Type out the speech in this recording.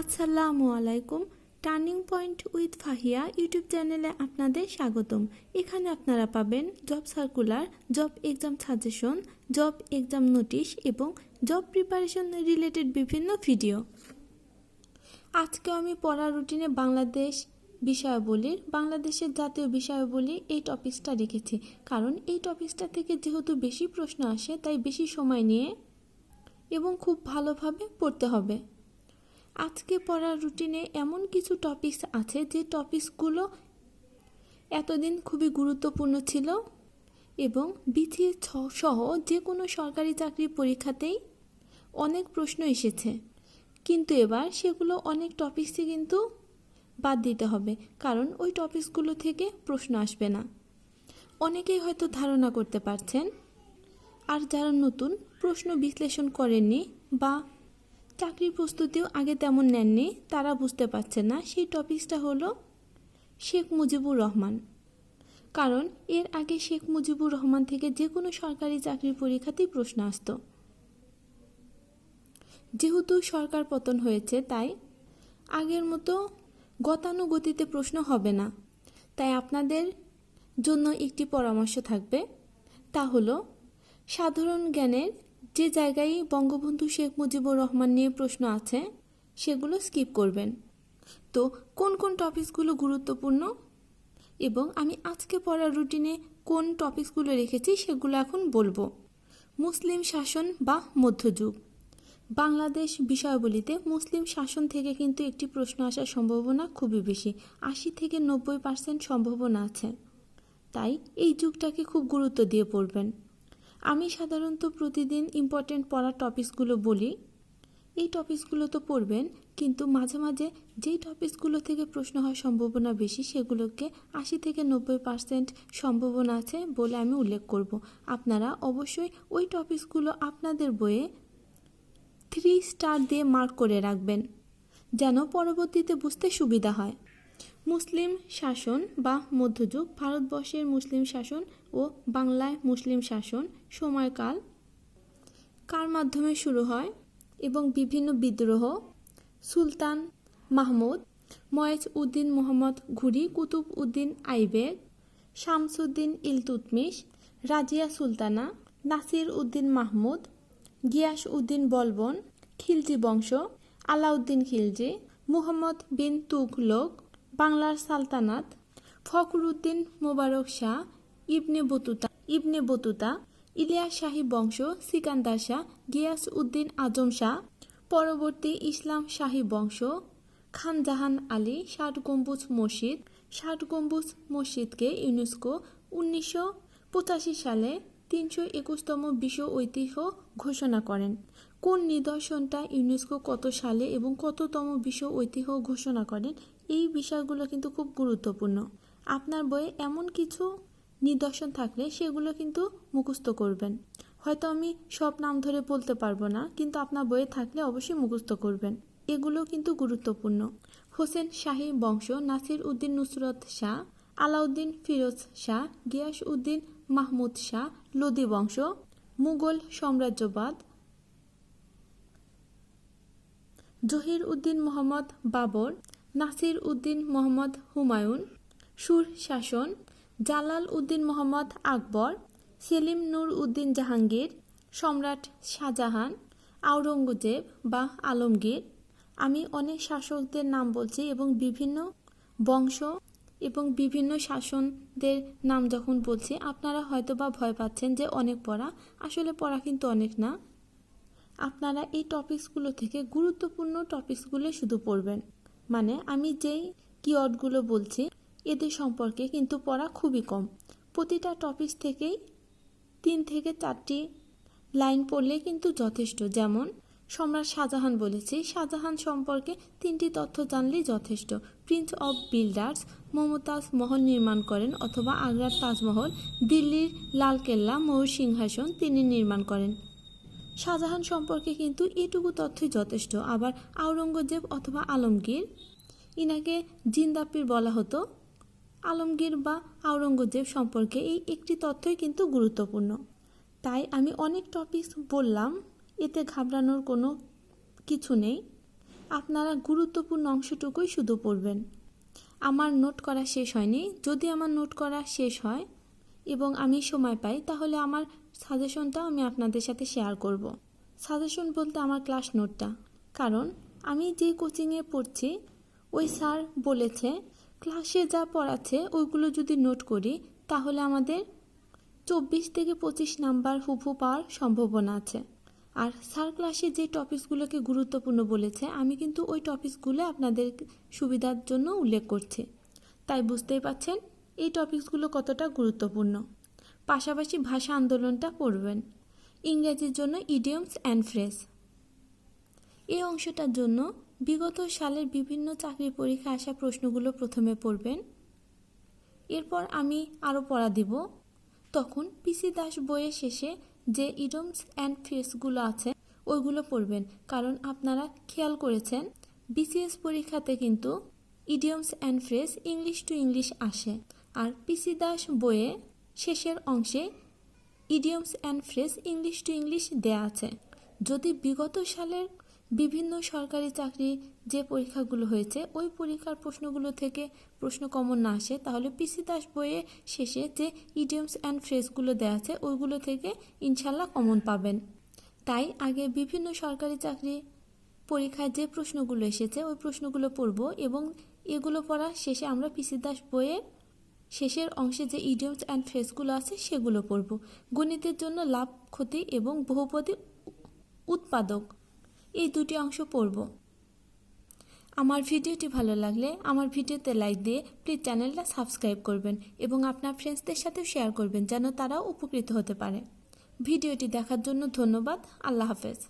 আসসালামু আলাইকুম। Turning point with Fahia YouTube চ্যানেলে আপনাদের স্বাগতম। এখানে আপনারা পাবেন job circular, job exam suggestion, job exam notice এবং জব প্রিপারেশন রিলেটেড বিভিন্ন ভিডিও। আজকে আমি পড়ার রুটিনে বাংলাদেশের জাতীয় বিষয়াবলী এই টপিকসটা রেখেছি, কারণ এই টপিকসটা থেকে যেহেতু বেশি প্রশ্ন আসে তাই বেশি সময় নিয়ে এবং খুব ভালোভাবে পড়তে হবে। আজকে পড়ার রুটিনে এমন কিছু টপিকস আছে যে টপিকসগুলো এতদিন খুবই গুরুত্বপূর্ণ ছিল এবং বিসিএস সহ যে কোনো সরকারি চাকরির পরীক্ষাতেই অনেক প্রশ্ন এসেছে, কিন্তু এবার সেগুলো অনেক টপিকসই কিন্তু বাদ দিতে হবে, কারণ ওই টপিকসগুলো থেকে প্রশ্ন আসবে না। অনেকেই হয়তো ধারণা করতে পারছেন, আর যারা নতুন প্রশ্ন বিশ্লেষণ করেননি বা চাকরির প্রস্তুতিও আগে তেমন নেননি তারা বুঝতে পারছেন না। সেই টপিকসটা হলো শেখ মুজিবুর রহমান, কারণ এর আগে শেখ মুজিবুর রহমান থেকে যে কোনো সরকারি চাকরির পরীক্ষাতেই প্রশ্ন আসতো। যেহেতু সরকার পতন হয়েছে তাই আগের মতো গতানুগতিতে প্রশ্ন হবে না। তাই আপনাদের জন্য একটি পরামর্শ থাকবে, তা হলো সাধারণ জ্ঞানের যে জায়গায় বঙ্গবন্ধু শেখ মুজিবুর রহমান নিয়ে প্রশ্ন আছে সেগুলো স্কিপ করবেন। তো কোন কোন টপিকসগুলো গুরুত্বপূর্ণ এবং আমি আজকে পড়ার রুটিনে কোন টপিকসগুলো রেখেছি সেগুলো এখন বলবো। মুসলিম শাসন বা মধ্যযুগ। বাংলাদেশ বিষয়াবলীতে মুসলিম শাসন থেকে কিন্তু একটি প্রশ্ন আসার সম্ভাবনা খুবই বেশি, 80 থেকে 90% সম্ভাবনা আছে। তাই এই যুগটাকে খুব গুরুত্ব দিয়ে পড়বেন। আমি সাধারণত প্রতিদিন ইম্পর্টেন্ট পড়ার টপিকসগুলো বলি, এই টপিকসগুলো তো পড়বেন, কিন্তু মাঝে মাঝে যেই টপিকসগুলো থেকে প্রশ্ন হওয়ার সম্ভাবনা বেশি সেগুলোকে 80 থেকে 90% সম্ভাবনা আছে বলে আমি উল্লেখ করব। আপনারা অবশ্যই ওই টপিকসগুলো আপনাদের বইয়ে 3 স্টার দিয়ে মার্ক করে রাখবেন, যেন পরবর্তীতে বুঝতে সুবিধা হয়। মুসলিম শাসন বা মধ্যযুগ। ভারতবর্ষের মুসলিম শাসন ও বাংলায় মুসলিম শাসন সময়কাল কার মাধ্যমে শুরু হয় এবং বিভিন্ন বিদ্রোহ, সুলতান মাহমুদ, ময়েজ উদ্দিন মোহাম্মদ ঘুরি, কুতুব উদ্দিন আইবেক, শামসুদ্দিন ইলতুৎমিশ, রাজিয়া সুলতানা, নাসির উদ্দিন মাহমুদ, গিয়াস উদ্দিন বলবন, খিলজি বংশ, আলাউদ্দিন খিলজি, মুহাম্মদ বিন তুঘলক, বাংলার সালতানাত, ফখরুদ্দিন মোবারক শাহ, ইবনে বতুতা, ইলিয়াস শাহী বংশ, সিকান্দার শাহ, গিয়াস উদ্দিন আজম শাহ, পরবর্তী ইসলাম শাহী বংশ, খান জাহান আলী, ষাট গম্বুজ মসজিদকে ইউনেস্কো 1985 সালে 321তম বিশ্ব ঐতিহ্য ঘোষণা করেন। কোন নিদর্শনটা ইউনেস্কো কত সালে এবং কততম বিশ্ব ঐতিহ্য ঘোষণা করেন, এই বিষয়গুলো কিন্তু খুব গুরুত্বপূর্ণ। আপনার বইয়ে এমন কিছু নিদর্শন থাকলে সেগুলো কিন্তু মুখস্থ করবেন। হয়তো আমি সব নাম ধরে বলতে পারবো না, কিন্তু আপনার বইয়ে থাকলে অবশ্যই মুখস্থ করবেন। এগুলো কিন্তু গুরুত্বপূর্ণ। হোসেন শাহী বংশ, নাসির উদ্দিন নুসরত শাহ, আলাউদ্দিন ফিরোজ শাহ, গিয়াস উদ্দিন মাহমুদ শাহ, লোদি বংশ, মুঘল সাম্রাজ্যবাদ, জহির উদ্দিন মোহাম্মদ বাবর, নাসির উদ্দিন মোহাম্মদ হুমায়ুন, সুর শাসন, জালাল উদ্দিন মোহাম্মদ আকবর, সেলিম নূর উদ্দিন জাহাঙ্গীর, সম্রাট শাহজাহান, আওরঙ্গজেব বা আলমগীর। আমি অনেক শাসকদের নাম বলছি এবং বিভিন্ন বংশ এবং বিভিন্ন শাসনদের নাম যখন বলছি আপনারা হয়তো বা ভয় পাচ্ছেন যে অনেক পড়া, আসলে পড়া কিন্তু অনেক না। আপনারা এই টপিকসগুলো থেকে গুরুত্বপূর্ণ টপিকসগুলো শুধু পড়বেন, মানে আমি যেই কিওয়ার্ডগুলো বলছি এদের সম্পর্কে কিন্তু পড়া খুবই কম। প্রতিটা টপিকস থেকেই 3 থেকে 4টি লাইন পড়লে কিন্তু যথেষ্ট। যেমন সম্রাট শাহজাহান বলেছি, শাহজাহান সম্পর্কে 3টি তথ্য জানলেই যথেষ্ট। Prince of builders, Mumtaz Mahal নির্মাণ করেন অথবা আগ্রার তাজমহল, দিল্লির লালকেল্লা, ময়ূর সিংহাসন তিনি নির্মাণ করেন। শাহজাহান সম্পর্কে কিন্তু এটুকু তথ্যই যথেষ্ট। আবার আওরঙ্গজেব অথবা আলমগীর, ইনাকে জিন্দাপির বলা হতো। আলমগীর বা আওরঙ্গজেব সম্পর্কে এই একটি তথ্যই কিন্তু গুরুত্বপূর্ণ। তাই আমি অনেক টপিকস বললাম, এতে ঘাবড়ানোর কোনো কিছু নেই। আপনারা গুরুত্বপূর্ণ অংশটুকুই শুধু পড়বেন। আমার নোট করা শেষ হয়নি। যদি আমার নোট করা শেষ হয় এবং আমি সময় পাই তাহলে আমার সাজেশনটা আমি আপনাদের সাথে শেয়ার করব। সাজেশন বলতে আমার ক্লাস নোটটা, কারণ আমি যে কোচিংয়ে পড়ছি ওই স্যার বলেছে ক্লাসে যা পড়াচ্ছে ওইগুলো যদি নোট করি তাহলে আমাদের 24 থেকে 25 নাম্বার হুবহু পাওয়ার সম্ভাবনা আছে। আর স্যার ক্লাসে যে টপিকসগুলোকে গুরুত্বপূর্ণ বলেছে আমি কিন্তু ওই টপিকসগুলো আপনাদের সুবিধার জন্য উল্লেখ করছি। তাই বুঝতেই পাচ্ছেন এই টপিকসগুলো কতটা গুরুত্বপূর্ণ। পাশাপাশি ভাষা আন্দোলনটা পড়বেন। ইংরেজির জন্য ইডিয়মস অ্যান্ড ফ্রেজ। এই অংশটার জন্য বিগত সালের বিভিন্ন চাকরি পরীক্ষা আসা প্রশ্নগুলো প্রথমে পড়বেন। এরপর আমি আরও পড়া দিব। তখন পিসি দাস বইয়ের শেষে যে ইডিয়মস অ্যান্ড ফ্রেজগুলো আছে ওইগুলো পড়বেন, কারণ আপনারা খেয়াল করেছেন বিসিএস পরীক্ষাতে কিন্তু idioms and phrase English to English আসে, আর পিসি দাস বইয়ে শেষের অংশে idioms and phrase English to English দেয়া আছে। যদি বিগত সালের বিভিন্ন সরকারি চাকরি যে পরীক্ষাগুলো হয়েছে ওই পরীক্ষার প্রশ্নগুলো থেকে প্রশ্ন কমন না আসে তাহলে পিসি দাস বইয়ে শেষে যে ইডিয়মস অ্যান্ড ফ্রেজগুলো দেওয়া আছে ওইগুলো থেকে ইনশাল্লাহ কমন পাবেন। তাই আগে বিভিন্ন সরকারি চাকরি পরীক্ষায় যে প্রশ্নগুলো এসেছে ওই প্রশ্নগুলো পড়ব এবং এগুলো পড়ার শেষে আমরা পিসি দাস বইয়ের শেষের অংশে যে ইডিয়মস অ্যান্ড ফ্রেজগুলো আছে সেগুলো পড়ব। গণিতের জন্য লাভ ক্ষতি এবং বহুপদী উৎপাদক এই দুটি অংশ পড়ব। আমার ভিডিওটি ভালো লাগলে আমার ভিডিওতে লাইক দিয়ে প্লিজ চ্যানেলটা সাবস্ক্রাইব করবেন এবং আপনার ফ্রেন্ডসদের সাথে শেয়ার করবেন যেন তারাও উপকৃত হতে পারে। ভিডিওটি দেখার জন্য ধন্যবাদ। আল্লাহ হাফেজ।